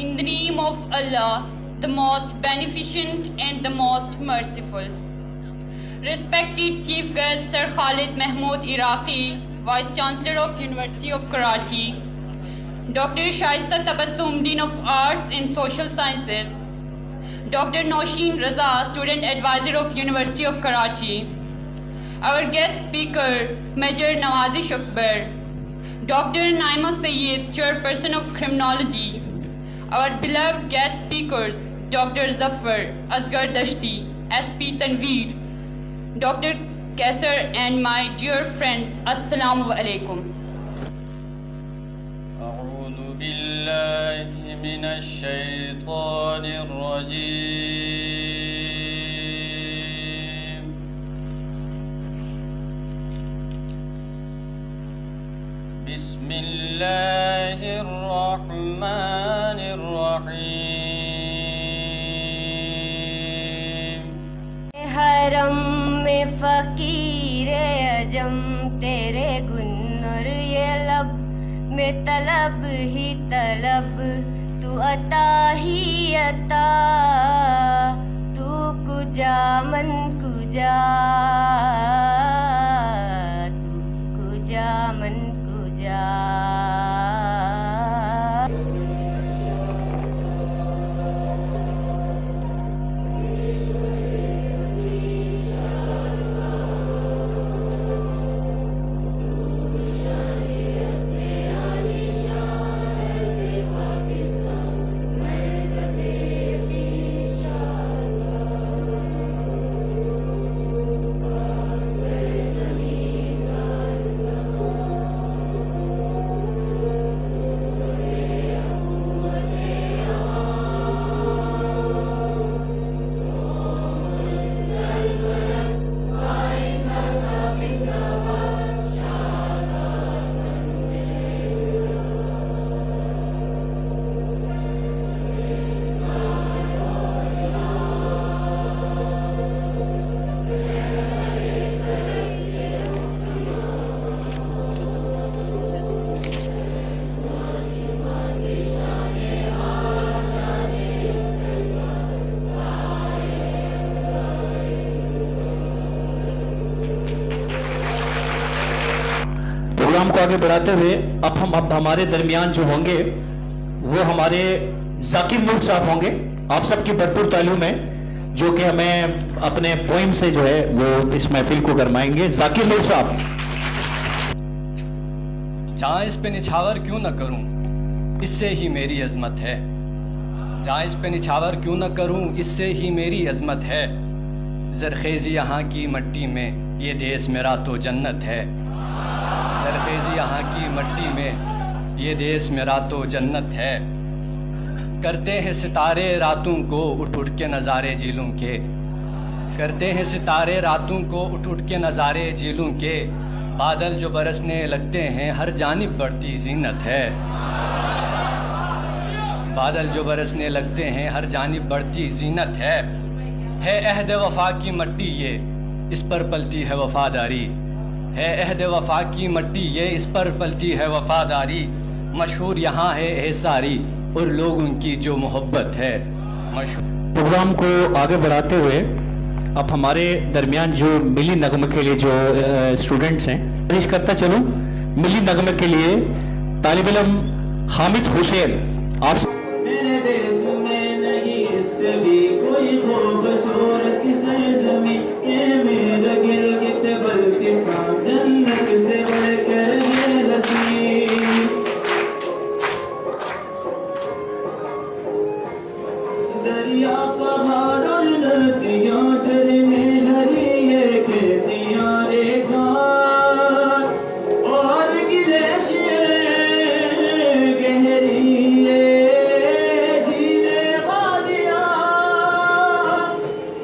In the name of Allah, the most beneficent and the most merciful. Respected Chief Guest Sir Khalid Mahmood Iraqi, Vice Chancellor of University of Karachi, Dr. Shaista Tabassum, Dean of Arts and Social Sciences, Dr. Nosheen Raza, Student Advisor of University of Karachi, our guest speaker, Major Nawazish Akbar, Dr. Naima Sayyid, Chairperson of Criminology, our beloved guest speakers, Dr. Zafar, Asghar Dashti, SP Tanveer, Dr. Kaisar, and my dear friends, Assalamu alaikum. أعوذ بالله من الشيطان الرجيم. بسم الله الرحمن الرحيم. حرم میں فقیر عجم تیرے گنر یہ لب میں طلب ہی طلب تو عطا ہی عطا تو کجا من کجا تو کجا من کجا. پروگرام کو آگے بڑھاتے ہوئے اب ہمارے درمیان جو ہوں گے وہ ہمارے ذاکر نور صاحب ہوں گے. آپ سب کی بھرپور تعلیم ہے جو کہ ہمیں اپنے پوئم سے جو ہے وہ اس محفل کو گرمائیں گے. ذاکر نور صاحب. جہاں اس پہ نچھاور کیوں نہ کروں اس سے ہی میری عظمت ہے. جہاں اس پہ نچھاور کیوں نہ کروں اس سے ہی میری عظمت ہے. زرخیزی یہاں کی مٹی میں یہ دیس میرا تو جنت ہے. زرخیزی یہاں کی مٹی میں یہ دیس میرا تو جنت ہے. کرتے ہیں ستارے راتوں کو اٹھ اٹھ کے نظارے جھیلوں کے. کرتے ہیں ستارے راتوں کو اٹھ اٹھ کے نظارے جھیلوں کے. بادل جو برسنے لگتے ہیں ہر جانب بڑھتی زینت ہے. بادل جو برسنے لگتے ہیں ہر جانب بڑھتی زینت ہے. عہد وفا کی مٹی یہ اس پر پلتی ہے وفاداری. ہے عہد وفا کی مٹی یہ اس پر پلتی ہے وفاداری. مشہور یہاں ہے احساری اور لوگوں کی جو محبت ہے. پروگرام کو آگے بڑھاتے ہوئے اب ہمارے درمیان جو ملی نغمے کے لیے جو اسٹوڈنٹس ہیں پیش کرتا چلوں. ملی نغمے کے لیے طالب علم حامد حسین. آپ میرے دیس میں نہیں اس سے بھی کوئی خوبصورت سرزمین. یہ میرا گلگت بلتستان جنت سے بڑھ کر یہ نصیب. دریا پہاڑ اور ندیاں جھرنے لری یہ کھیتیاں ریگزار اور گلیشیر گہری یہ جھیلیں وادیاں.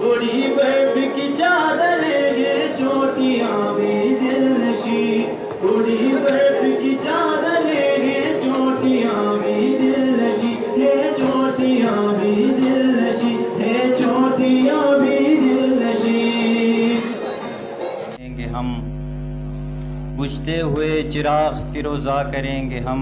اڑی برف کی چادریں یہ چوٹیاں بھی دل نشی. اڑی برف کی چادریں یہ چوٹیاں بھی دل نشی. یہ چوٹیاں بھی دل نشی. یہ چوٹیاں بھی دل نشی. ہم بجھتے ہوئے چراغ فروزہ کریں گے ہم.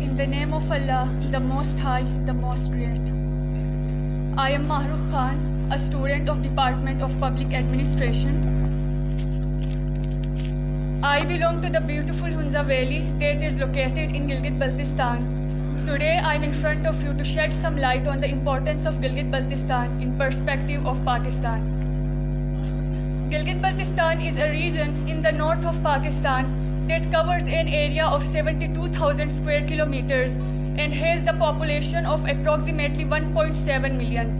In the name of Allah, the Most High, the Most Great. I am Mahrukh Khan, a student of Department of Public Administration. I belong to the beautiful Hunza Valley that is located in Gilgit-Baltistan. Today I am in front of you to shed some light on the importance of Gilgit-Baltistan in perspective of Pakistan. Gilgit-Baltistan is a region in the north of Pakistan that covers an area of 72,000 square kilometers and has the population of approximately 1.7 million.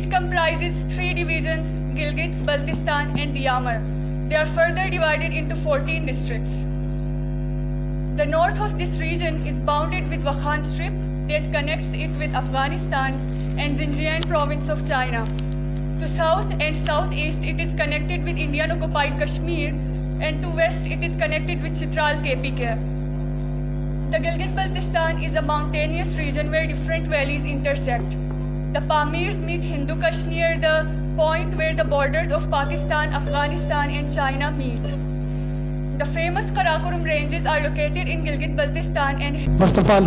It comprises 3 divisions, Gilgit, Baltistan and Diyamar. They are further divided into 14 districts. The north of this region is bounded with Wakhan Strip that connects it with Afghanistan and Xinjiang province of China. To south and southeast it is connected with Indian occupied Kashmir, and to west it is connected with Chitral KPK. The Gilgit-Baltistan is a mountainous region where different valleys intersect. The Pamirs meet Hindu Kush near the point where the borders of Pakistan, Afghanistan and China meet. The famous Karakoram ranges are located in Gilgit-Baltistan and First of all,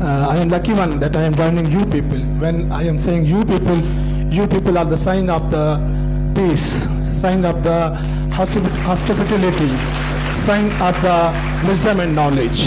I am lucky one that I am joining you people. When I am saying you people are the sign of the peace, sign of the hospitality, sign of the wisdom and knowledge.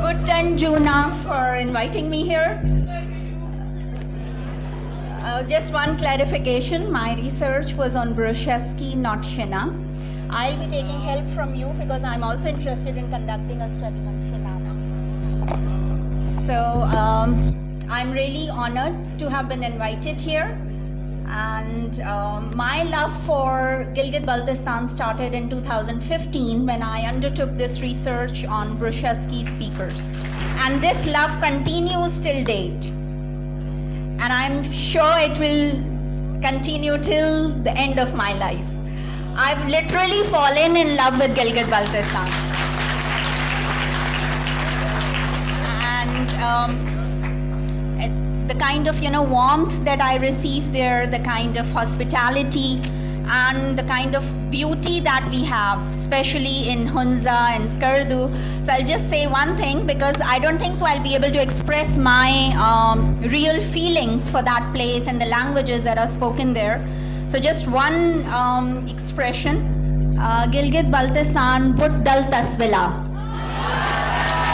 Good and Juna for inviting me here. Just one clarification. My research was on Bruchesky, not Shina. I'll be taking help from you because I'm also interested in conducting a study on Shina now. So I'm really honored to have been invited here. And my love for Gilgit-Baltistan started in 2015 when I undertook this research on Bruchesky speakers. And this love continues till date. And I'm sure it will continue till the end of my life. I've literally fallen in love with Gilgit-Baltistan. And the kind of, warmth that I receive there, the kind of hospitality and the kind of beauty that we have, especially in Hunza and Skardu. So I'll just say one thing, because I don't think so I'll be able to express my real feelings for that place and the languages that are spoken there. So just one expression, Gilgit-Baltistan But Dal Tasvila.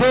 2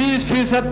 30%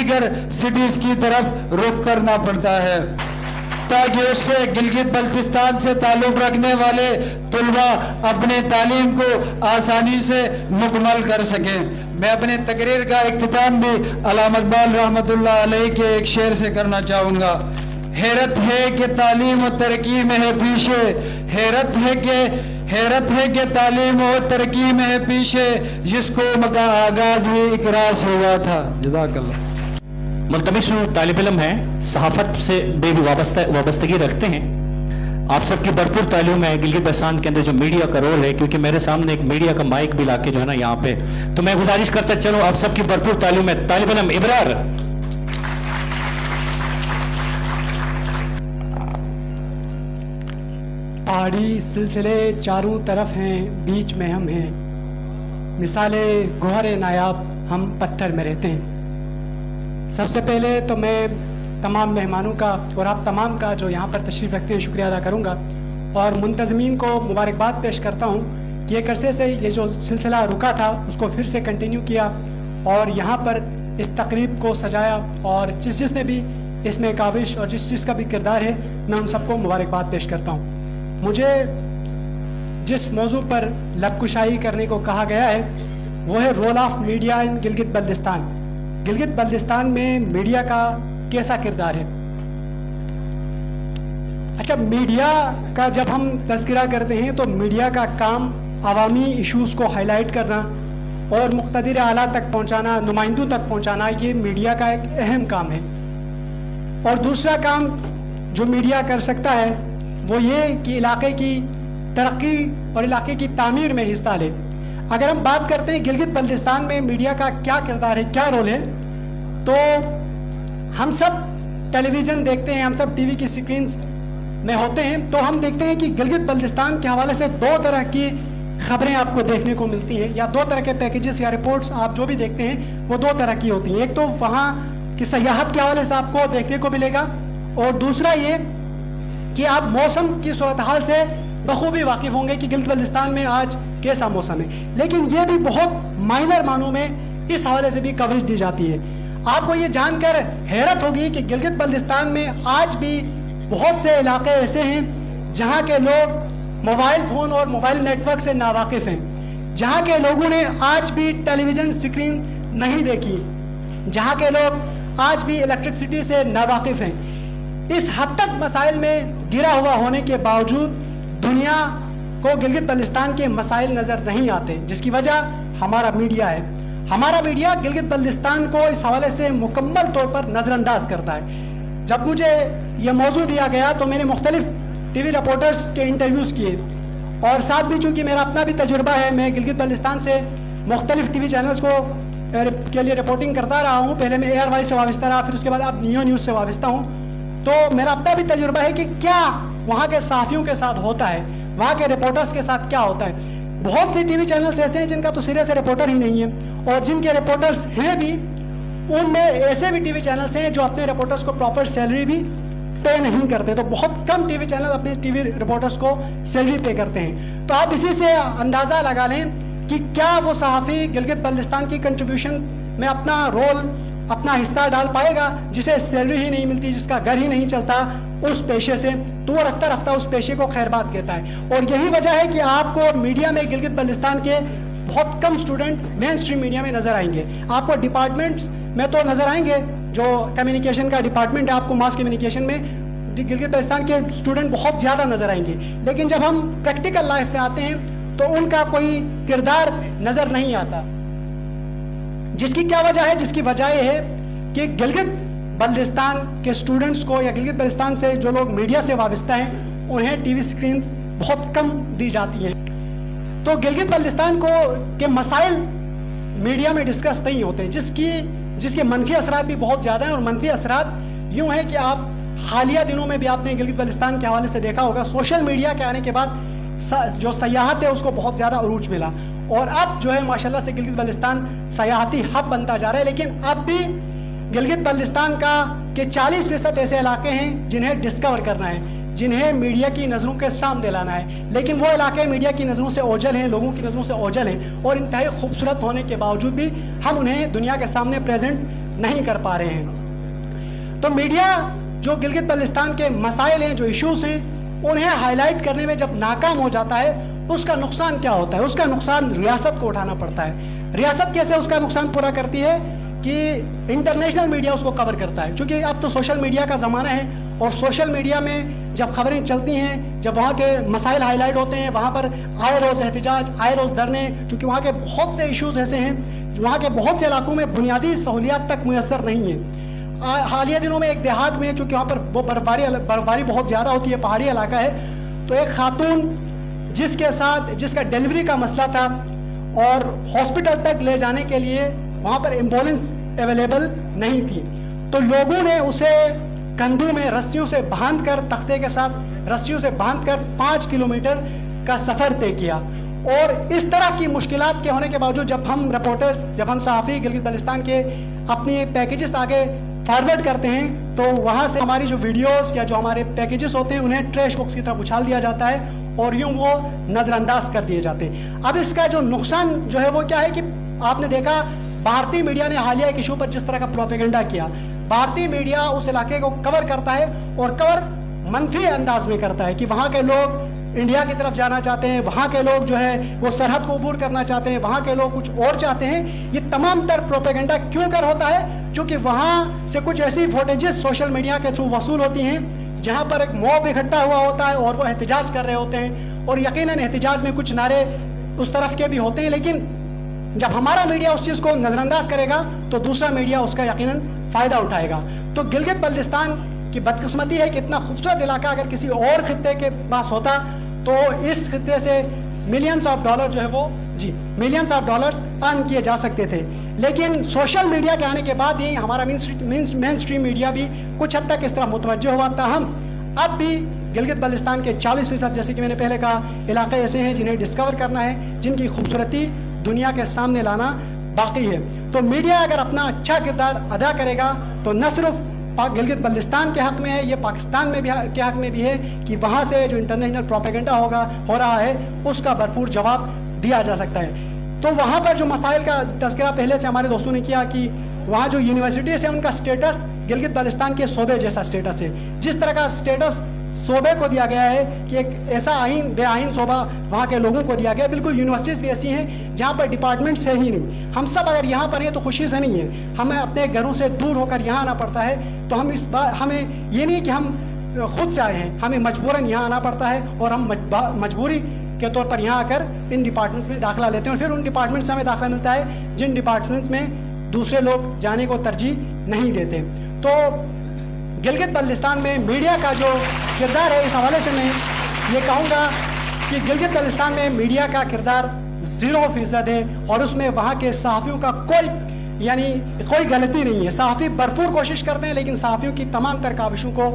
دیگر cities کی طرف رخ کرنا پڑتا ہے تاکہ اس سے گلگت بلتستان سے تعلق رکھنے والے طلباء اپنے تعلیم کو آسانی سے مکمل کر سکیں. میں اپنے تقریر کا اختتام بھی علامہ اقبال رحمۃ اللہ علیہ کے ایک شعر سے کرنا چاہوں گا. حیرت ہے کہ تعلیم و ترقی میں ہے پیچھے، حیرت ہے کہ تعلیم و ترقی میں ہے پیچھے، جس کو کا آغاز ہی اقرار سے ہوا تھا. جزاک اللہ. ملتمس طالب علم ہیں، صحافت سے بے بھی وابستگی رکھتے ہیں. آپ سب کی بھرپور تعلیم ہے گلگت بلتستان کے اندر جو میڈیا کا رول ہے، کیونکہ میرے سامنے ایک میڈیا کا مائک بھی لا کے جو ہے نا یہاں پہ، تو میں گزارش کرتا چلوں آپ سب کی بھرپور تعلیم ہے. طالب علم ابرار. پہاڑی سلسلے چاروں طرف ہیں، بیچ میں ہم ہیں، مثال گوہر نایاب ہم پتھر میں رہتے ہیں. سب سے پہلے تو میں تمام مہمانوں کا اور آپ تمام کا جو یہاں پر تشریف رکھتے ہیں شکریہ ادا کروں گا، اور منتظمین کو مبارکباد پیش کرتا ہوں کہ ایک عرصے سے یہ جو سلسلہ رکا تھا اس کو پھر سے کنٹینیو کیا اور یہاں پر اس تقریب کو سجایا، اور جس نے بھی اس میں کاوش اور جس کا بھی کردار ہے میں ان سب کو مبارکباد پیش کرتا ہوں. مجھے جس موضوع پر لب کشائی کرنے کو کہا گیا ہے وہ ہے رول آف میڈیا ان گلگت بلتستان. گلگت بلتستان میں میڈیا کا کیسا کردار ہے؟ اچھا، میڈیا کا جب ہم تذکرہ کرتے ہیں تو میڈیا کا کام عوامی ایشوز کو ہائی لائٹ کرنا اور مقتدر اعلیٰ تک پہنچانا، نمائندوں تک پہنچانا، یہ میڈیا کا ایک اہم کام ہے. اور دوسرا کام جو میڈیا کر سکتا ہے وہ یہ کہ علاقے کی ترقی اور علاقے کی تعمیر میں حصہ لے. اگر ہم بات کرتے ہیں گلگت بلتستان میں میڈیا کا کیا کردار ہے، کیا رول ہے، تو ہم سب ٹیلی ویژن دیکھتے ہیں، ہم سب ٹی وی کی سکرینز میں ہوتے ہیں، تو ہم دیکھتے ہیں کہ گلگت بلتستان کے حوالے سے دو طرح کی خبریں آپ کو دیکھنے کو ملتی ہیں، یا دو طرح کے پیکیجز یا رپورٹس آپ جو بھی دیکھتے ہیں وہ دو طرح کی ہوتی ہیں. ایک تو وہاں کی سیاحت کے حوالے سے آپ کو دیکھنے کو ملے گا، اور دوسرا یہ کہ آپ موسم کی صورتحال سے بخوبی واقف ہوں گے کہ گلگت بلتستان میں آج کیسا موسم ہے. لیکن یہ بھی بہت مائنر معنوں میں اس حوالے سے بھی کوریج دی جاتی ہے. آپ کو یہ جان کر حیرت ہوگی کہ گلگت بلتستان میں آج بھی بہت سے علاقے ایسے ہیں جہاں کے لوگ موبائل فون اور موبائل نیٹ ورک سے ناواقف ہیں، جہاں کے لوگوں نے آج بھی ٹیلی ویژن سکرین نہیں دیکھی، جہاں کے لوگ آج بھی الیکٹرسٹی سے ناواقف ہیں. اس حد تک مسائل میں گرا ہوا ہونے کے باوجود دنیا کو گلگت بلتستان کے مسائل نظر نہیں آتے، جس کی وجہ ہمارا میڈیا ہے. ہمارا میڈیا گلگت بلتستان کو اس حوالے سے مکمل طور پر نظر انداز کرتا ہے. جب مجھے یہ موضوع دیا گیا تو میں نے مختلف ٹی وی رپورٹرز کے انٹرویوز کیے، اور ساتھ بھی چونکہ میرا اپنا بھی تجربہ ہے، میں گلگت بلتستان سے مختلف ٹی وی چینلز کے لیے رپورٹنگ کرتا رہا ہوں. پہلے میں ایئر وائز سے وابستہ رہا، پھر اس کے بعد اب نیو نیوز سے وابستہ ہوں. تو میرا اپنا بھی تجربہ ہے کہ کیا وہاں کے صحافیوں کے ساتھ ہوتا ہے، وہاں کے رپورٹرز کے ساتھ کیا ہوتا ہے. بہت سی ٹی وی چینلز ایسے ہیں جن کا تو سرے سے رپورٹر ہی نہیں ہے، اور جن کے رپورٹرز ہیں بھی ان میں ایسے بھی ٹی وی چینلز ہیں جو اپنے رپورٹرز کو پراپر سیلری بھی پے نہیں کرتے. تو بہت کم ٹی وی چینل اپنے ٹی وی رپورٹرز کو سیلری پے کرتے ہیں. تو آپ اسی سے اندازہ لگا لیں کہ کیا وہ صحافی گلگت بلتستان کی کنٹریبیوشن میں اپنا رول، اپنا حصہ ڈال پائے گا جسے سیلری ہی نہیں ملتی، جس کا گھر ہی نہیں چلتا اس پیشے سے. تو وہ رفتہ رفتہ اس پیشے کو خیر بات کہتا ہے. اور یہی وجہ ہے کہ آپ کو میڈیا میں گلگت بلتستان کے بہت کم اسٹوڈنٹ مین اسٹریم میڈیا میں نظر آئیں گے. آپ کو ڈپارٹمنٹس میں تو نظر آئیں گے، جو کمیونیکیشن کا ڈپارٹمنٹ ہے آپ کو ماس کمیونیکیشن میں گلگت بلتستان کے اسٹوڈنٹ بہت زیادہ نظر آئیں گے. لیکن جب ہم پریکٹیکل لائف میں آتے ہیں تو ان کا کوئی کردار نظر نہیں آتا. جس کی کیا وجہ ہے؟ جس کی وجہ یہ ہے کہ گلگت بلتستان کے اسٹوڈنٹس کو یا گلگت بلتستان سے جو لوگ میڈیا سے وابستہ ہیں انہیں ٹی وی سکرینز بہت کم دی جاتی ہیں. تو گلگت بلتستان کے مسائل میڈیا میں ڈسکس نہیں ہوتے، جس کے منفی اثرات بھی بہت زیادہ ہیں. اور منفی اثرات یوں ہیں کہ آپ حالیہ دنوں میں بھی آپ نے گلگت بلتستان کے حوالے سے دیکھا ہوگا، سوشل میڈیا کے آنے کے بعد جو سیاحت ہے اس کو بہت زیادہ عروج ملا، اور اب جو ہے ماشاءاللہ سے گلگت بلتستان سیاحتی ہب بنتا جا رہا ہے. لیکن اب بھی گلگت بلتستان کے 40% ایسے علاقے ہیں جنہیں ڈسکور کرنا ہے، جنہیں میڈیا کی نظروں کے سامنے لانا ہے. لیکن وہ علاقے میڈیا کی نظروں سے اوجھل ہیں، لوگوں کی نظروں سے اوجھل ہیں، اور انتہائی خوبصورت ہونے کے باوجود بھی ہم انہیں دنیا کے سامنے پریزنٹ نہیں کر پا رہے ہیں. تو میڈیا جو گلگت بلتستان کے مسائل ہیں, جو ایشوز ہیں, انہیں ہائی لائٹ کرنے میں جب ناکام ہو جاتا ہے, اس کا نقصان کیا ہوتا ہے؟ اس کا نقصان ریاست کو اٹھانا پڑتا ہے. ریاست کیسے اس کا نقصان پورا کرتی ہے کہ انٹرنیشنل میڈیا اس کو کور کرتا ہے, چونکہ اب تو سوشل میڈیا کا زمانہ ہے, اور سوشل میڈیا میں جب خبریں چلتی ہیں, جب وہاں کے مسائل ہائی لائٹ ہوتے ہیں, وہاں پر آئے روز احتجاج, آئے روز دھرنے, چونکہ وہاں کے بہت سے ایشوز ایسے ہیں, وہاں کے بہت سے علاقوں میں بنیادی سہولیات تک میسر نہیں ہیں. حالیہ دنوں میں ایک دیہات میں, چونکہ وہاں پر وہ برفباری بہت زیادہ ہوتی ہے, پہاڑی علاقہ ہے, تو ایک خاتون جس کا ڈیلیوری کا مسئلہ تھا اور ہاسپٹل تک لے جانے کے لیے وہاں پر ایمبولینس اویلیبل نہیں تھی, تو لوگوں نے اسے کندھوں میں رسیوں سے باندھ کر, تختے کے ساتھ رسیوں سے باندھ کر 5 کلومیٹر کا سفر طے کیا. اور اس طرح کی مشکلات کے ہونے کے باوجود جب ہم رپورٹرز, جب ہم صحافی گلگت بلتستان کے اپنی پیکیجز آگے فارورڈ کرتے ہیں, تو وہاں سے ہماری جو ویڈیوز یا جو ہمارے پیکیجز ہوتے ہیں انہیں ٹریش باکس کی طرف اچھال دیا جاتا ہے اور یوں وہ نظر انداز کر دیے جاتے ہیں. اب اس کا جو نقصان جو ہے وہ کیا ہے کہ آپ نے دیکھا بھارتی میڈیا نے حالیہ ایک ایشو پر جس طرح کا پروپیگنڈا کیا. بھارتی میڈیا اس علاقے کو کور کرتا ہے اور کور منفی انداز میں کرتا ہے کہ وہاں کے لوگ انڈیا کی طرف جانا چاہتے ہیں, وہاں کے لوگ جو ہے وہ سرحد کو عبور کرنا چاہتے ہیں, وہاں کے لوگ کچھ اور چاہتے ہیں. یہ تمام تر پروپیگنڈا کیوں کر ہوتا ہے؟ کیونکہ وہاں سے کچھ ایسی فوٹیجز سوشل میڈیا کے تھرو وصول ہوتی ہیں جہاں پر ایک موب اکٹھا ہوا ہوتا ہے اور وہ احتجاج کر رہے ہوتے ہیں, اور یقیناً احتجاج میں کچھ نعرے اس طرف کے بھی ہوتے ہیں, لیکن جب ہمارا میڈیا اس چیز کو نظر انداز کرے گا تو دوسرا میڈیا اس کا یقیناً فائدہ اٹھائے گا. تو گلگت بلتستان کی بدقسمتی ہے کہ اتنا خوبصورت علاقہ اگر کسی اور خطے کے پاس ہوتا تو اس خطے سے ملینز آف ڈالر جو ہے وہ ملینز آف ڈالرز ارن کیے جا سکتے تھے. لیکن سوشل میڈیا کے آنے کے بعد ہی ہمارا مین اسٹریم میڈیا بھی کچھ حد تک اس طرح متوجہ ہوا. تاہم اب بھی گلگت بلتستان کے 40%, جیسے کہ میں نے پہلے کہا, علاقے ایسے ہیں جنہیں ڈسکور کرنا ہے, جن کی خوبصورتی دنیا کے سامنے لانا باقی ہے. تو میڈیا اگر اپنا اچھا کردار ادا کرے گا تو نہ صرف گلگت بلتستان کے حق میں ہے, یہ پاکستان میں بھی کے حق میں بھی ہے کہ وہاں سے جو انٹرنیشنل پروپیگنڈا ہو رہا ہے اس کا بھرپور جواب دیا جا سکتا ہے. تو وہاں پر جو مسائل کا تذکرہ پہلے سے ہمارے دوستوں نے کیا کہ وہاں جو یونیورسٹیز ہیں ان کا سٹیٹس گلگت بلتستان کے صوبے جیسا سٹیٹس ہے. جس طرح کا سٹیٹس صوبے کو دیا گیا ہے کہ ایک ایسا بے آئین صوبہ وہاں کے لوگوں کو دیا گیا, بالکل یونیورسٹیز بھی ایسی ہیں جہاں پر ڈپارٹمنٹس ہے ہی نہیں. ہم سب اگر یہاں پر ہیں تو خوشی سے نہیں ہیں, ہمیں اپنے گھروں سے دور ہو کر یہاں آنا پڑتا ہے. تو ہمیں یہ نہیں کہ ہم خود سے آئے ہیں, ہمیں مجبوراً یہاں آنا پڑتا ہے, اور ہم مجبوری کے طور پر یہاں آ کر ان ڈپارٹمنٹس میں داخلہ لیتے ہیں, اور پھر ان ڈپارٹمنٹس سے ہمیں داخلہ ملتا ہے جن ڈپارٹمنٹس میں دوسرے لوگ جانے کو ترجیح نہیں دیتے. تو گلگت بلتستان میں میڈیا کا جو کردار ہے, اس حوالے سے میں یہ کہوں گا کہ گلگت بلتستان میں میڈیا کا کردار 0% ہے, اور اس میں وہاں کے صحافیوں کا کوئی غلطی نہیں ہے. صحافی بھرپور کوشش کرتے ہیں, لیکن صحافیوں کی تمام تر کاوشوں کو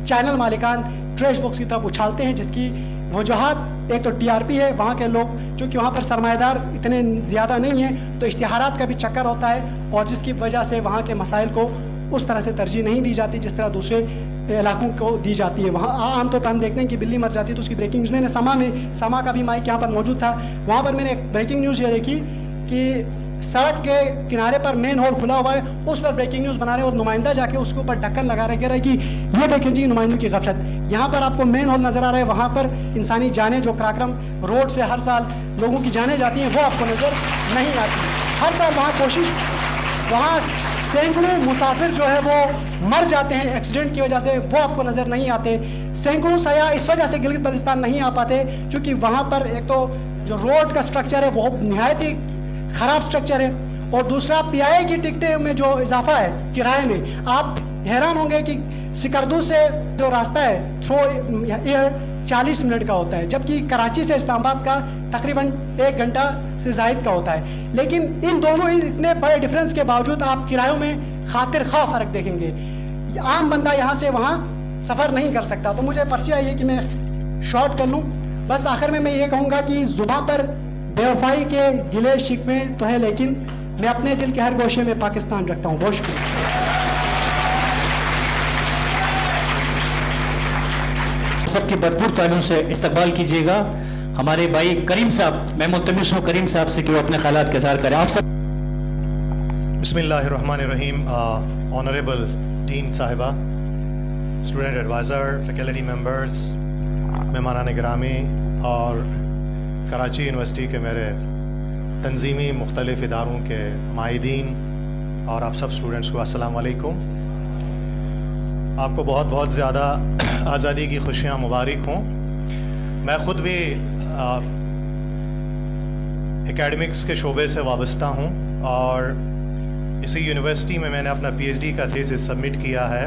چینل مالکان ٹریش باکس کی طرف اچھالتے ہیں, جس کی وجوہات ایک تو TRP ہے. وہاں کے لوگ چونکہ وہاں پر سرمایہ دار اتنے زیادہ نہیں ہیں تو اشتہارات کا بھی چکر ہوتا ہے, اور جس کی وجہ سے وہاں کے مسائل کو اس طرح سے ترجیح نہیں دی جاتی جس طرح دوسرے علاقوں کو دی جاتی ہے. وہاں عام طور پر ہم دیکھتے ہیں کہ بلی مر جاتی ہے تو اس کی بریکنگ نیوز, میں نے سما کا بھی مائک یہاں پر موجود تھا, وہاں پر میں نے ایک بریکنگ نیوز یہ دیکھی کہ سڑک کے کنارے پر مین ہول کھلا ہوا ہے, اس پر بریکنگ نیوز بنا رہے ہیں, اور نمائندہ جا کے اس کے اوپر ڈھکن لگا رہے, کہہ رہے کہ یہ دیکھیں جی نمائندوں کی غفلت. یہاں پر آپ کو مین ہول نظر آ رہا ہے, وہاں پر انسانی جانیں جو کراکرم روڈ سے ہر سال لوگوں کی جانیں جاتی ہیں وہ آپ کو نظر نہیں آتی. ہر سال وہاں سینکڑوں مسافر جو ہے وہ مر جاتے ہیں ایکسیڈنٹ کی وجہ سے, وہ آپ کو نظر نہیں آتے. سینکڑوں سیاح اس وجہ سے گلگت بلتستان نہیں آ پاتے کیونکہ وہاں پر ایک تو جو روڈ کا سٹرکچر ہے وہ نہایت ہی خراب سٹرکچر ہے, اور دوسرا PI کی ٹکٹیں میں جو اضافہ ہے کرائے میں, آپ حیران ہوں گے کہ سکردو سے جو راستہ ہے تھرو ایئر 40 منٹ کا ہوتا ہے, جبکہ کراچی سے اسلام آباد کا تقریباً 1 گھنٹہ سے زائد کا ہوتا ہے. لیکن ان دونوں اتنے بڑے ڈفرینس کے باوجود آپ کرایوں میں خاطر خواہ فرق دیکھیں گے. عام بندہ یہاں سے وہاں سفر نہیں کر سکتا. تو مجھے پرچی آئی ہے کہ میں شارٹ کر لوں. بس آخر میں یہ کہوں گا کہ زباں پر بے وفائی کے گلے شکوے تو ہے, لیکن میں اپنے دل کے ہر گوشے میں پاکستان رکھتا ہوں. بہت شکریہ. سب کی بھرپور تعلیم سے استقبال کیجیے گا ہمارے بھائی کریم صاحب. میں ملتمس ہوں کریم صاحب سے کہ وہ اپنے خیالات کا اظہار کریں. آپ سب بسم اللہ الرحمن الرحیم. آنریبل ڈین صاحبہ, اسٹوڈنٹ ایڈوائزر, فیکلٹی ممبرز, مہمانان گرامی اور کراچی یونیورسٹی کے میرے تنظیمی مختلف اداروں کے معاہدین اور آپ سب اسٹوڈنٹس کو السلام علیکم. آپ کو بہت بہت زیادہ آزادی کی خوشیاں مبارک ہوں. میں خود بھی اکیڈمکس کے شعبے سے وابستہ ہوں اور اسی یونیورسٹی میں نے اپنا پی ایچ ڈی کا تھیسس سبمٹ کیا ہے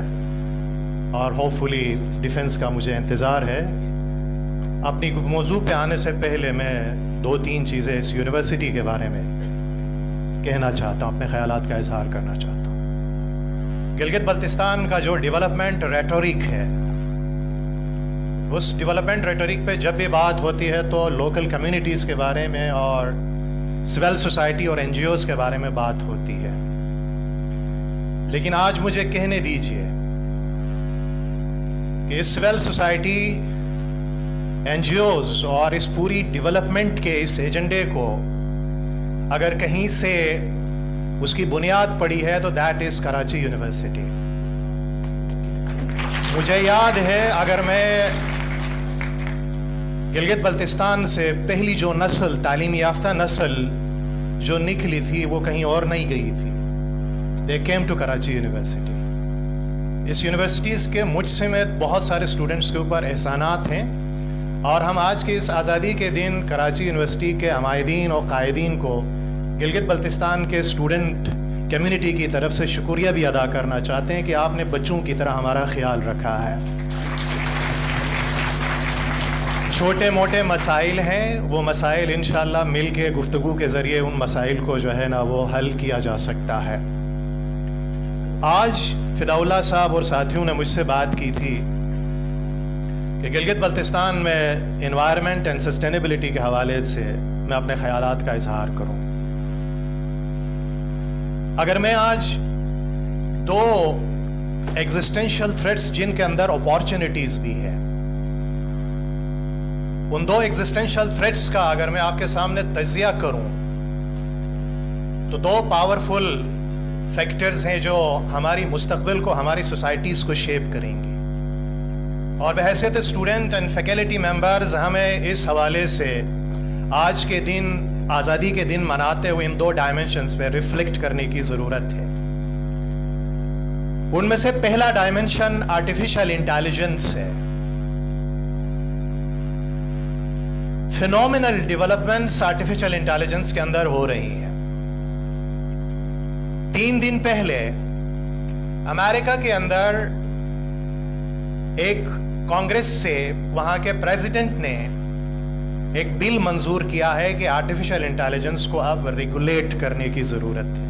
اور ہوپ فلی ڈیفنس کا مجھے انتظار ہے. اپنی موضوع پہ آنے سے پہلے میں 2-3 چیزیں اس یونیورسٹی کے بارے میں کہنا چاہتا ہوں, اپنے خیالات کا اظہار کرنا چاہتا ہوں. گلگت بلتستان کا جو ڈیولپمنٹ ریٹورک ہے, اس ڈیولپمنٹ ریٹورک پہ جب بھی بات ہوتی ہے تو لوکل کمیونٹیز کے بارے میں اور سول سوسائٹی اور این جی اوز کے بارے میں بات ہوتی ہے. لیکن آج مجھے کہنے دیجئے کہ اس civil society, N G Os اور اس پوری ڈیولپمنٹ کے اس ایجنڈے کو اگر کہیں سے اس کی بنیاد پڑی ہے تو دیٹ از کراچی یونیورسٹی. مجھے یاد ہے اگر میں گلگت بلتستان سے پہلی جو نسل, تعلیم یافتہ نسل جو نکلی تھی وہ کہیں اور نہیں گئی تھی. They came to Karachi university. اس یونیورسٹیز کے مجھ سمیت بہت سارے اسٹوڈنٹس کے اوپر احسانات ہیں اور ہم آج کے اس آزادی کے دن کراچی یونیورسٹی کے عمائدین اور قائدین کو گلگت بلتستان کے اسٹوڈنٹ کمیونٹی کی طرف سے شکریہ بھی ادا کرنا چاہتے ہیں کہ آپ نے بچوں کی طرح ہمارا خیال رکھا ہے. چھوٹے موٹے مسائل ہیں, وہ مسائل انشاءاللہ مل کے گفتگو کے ذریعے ان مسائل کو جو ہے نا وہ حل کیا جا سکتا ہے. آج فدا اللہ صاحب اور ساتھیوں نے مجھ سے بات کی تھی کہ گلگت بلتستان میں انوائرمنٹ اینڈ سسٹینیبلٹی کے حوالے سے میں اپنے خیالات کا اظہار کروں. اگر میں آج 2 ایگزسٹینشل تھریٹس جن کے اندر اپارچونٹیز بھی ہے, ان 2 ایگزسٹینشل تھریٹس کا اگر میں آپ کے سامنے تجزیہ کروں تو 2 پاورفل فیکٹرز ہیں جو ہماری مستقبل کو, ہماری سوسائٹیز کو شیپ کریں گے. اور بحیثیت اسٹوڈنٹ اینڈ فیکلٹی ممبرز ہمیں اس حوالے سے آج کے دن, آزادی کے دن مناتے ہوئے ان 2 ڈائمنشنز پہ ریفلیکٹ کرنے کی ضرورت ہے. ان میں سے پہلا ڈائمنشن آرٹیفیشل انٹیلیجنس ہے. فینومینل ڈیولپمنٹس آرٹیفیشل انٹیلیجنس کے اندر ہو رہی ہیں. 3 دن پہلے امریکہ کے اندر ایک کانگریس سے وہاں کے پریزیڈنٹ نے ایک بل منظور کیا ہے کہ آرٹیفیشل انٹیلیجنس کو اب ریگولیٹ کرنے کی ضرورت ہے.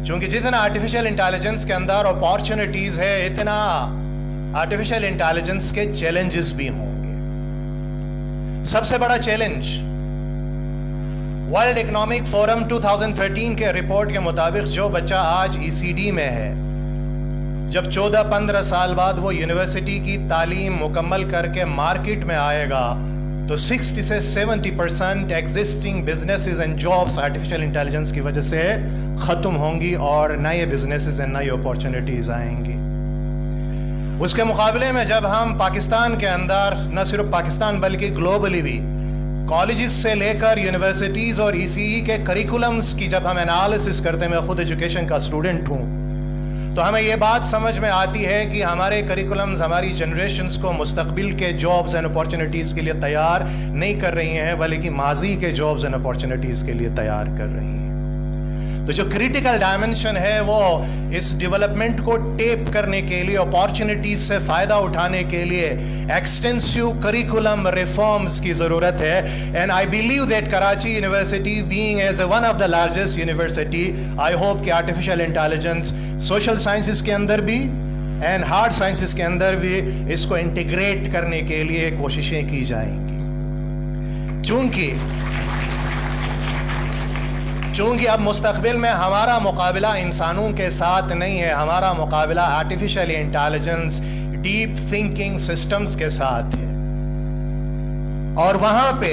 چونکہ جتنا آرٹیفیشل انٹیلیجنس کے اندر اپارچونٹیز ہے, اتنا آرٹیفیشل انٹیلیجنس کے چیلنجز بھی ہوں گے. سب سے بڑا چیلنج ورلڈ اکنامک فورم 2013 کے رپورٹ کے مطابق جو بچہ آج ای سی ڈی میں ہے, جب 14-15 سال بعد وہ یونیورسٹی کی تعلیم مکمل کر کے مارکیٹ میں آئے گا تو 60 سے 70% existing businesses and jobs artificial intelligence کی وجہ سے ختم ہوں گی اور نئے بزنسز اینڈ نئی اپارچونٹیز آئیں گی. اس کے مقابلے میں جب ہم پاکستان کے اندر, نہ صرف پاکستان بلکہ گلوبلی بھی, کالجز سے لے کر یونیورسٹیز اور ای سی ای کے کریکولمز کی جب ہم انالیسس کرتے ہیں, میں خود ایجوکیشن کا اسٹوڈنٹ ہوں, تو ہمیں یہ بات سمجھ میں آتی ہے کہ ہمارے کریکولمز ہماری جنریشنز کو مستقبل کے جابز اینڈ اپارچونٹیز کے لیے تیار نہیں کر رہی ہیں بلکہ ماضی کے جابز اینڈ اپارچونٹیز کے لیے تیار کر رہی ہیں. تو جو کریٹیکل ڈائمنشن ہے وہ اس ڈیولپمنٹ کو ٹیپ کرنے کے لیے, اپارچونٹیز سے فائدہ اٹھانے کے لیے ایکسٹینسو کریکولم ریفارمز کی ضرورت ہے. And I believe that Karachi university being as one of the largest university, I hope کہ آرٹیفیشل انٹیلیجنس سوشل سائنسز کے اندر بھی اینڈ ہارڈ سائنسز کے اندر بھی اس کو انٹیگریٹ کرنے کے لیے کوششیں کی جائیں گی. چونکہ اب مستقبل میں ہمارا مقابلہ انسانوں کے ساتھ نہیں ہے, ہمارا مقابلہ artificial intelligence, deep thinking systems کے ساتھ ہے. اور وہاں پہ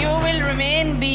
You will remain be,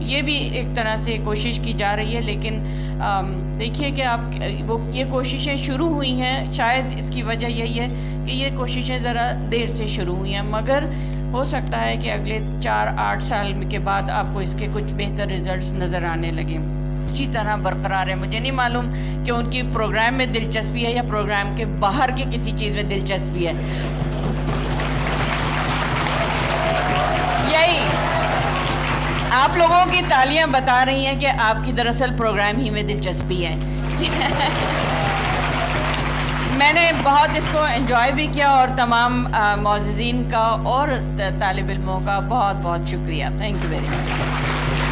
یہ بھی ایک طرح سے کوشش کی جا رہی ہے, لیکن دیکھیے کہ یہ کوششیں شروع ہوئی ہیں. شاید اس کی وجہ یہی ہے کہ یہ کوششیں ذرا دیر سے شروع ہوئی ہیں, مگر ہو سکتا ہے کہ اگلے 4-8 سال کے بعد آپ کو اس کے کچھ بہتر ریزلٹس نظر آنے لگیں. اسی طرح برقرار ہے. مجھے نہیں معلوم کہ ان کی پروگرام میں دلچسپی ہے یا پروگرام کے باہر کی کسی چیز میں دلچسپی ہے. یہی آپ لوگوں کی تالیاں بتا رہی ہیں کہ آپ کی دراصل پروگرام ہی میں دلچسپی ہے. میں نے بہت اس کو انجوائے بھی کیا, اور تمام معززین کا اور طالب علموں کا بہت بہت شکریہ. Thank you very much.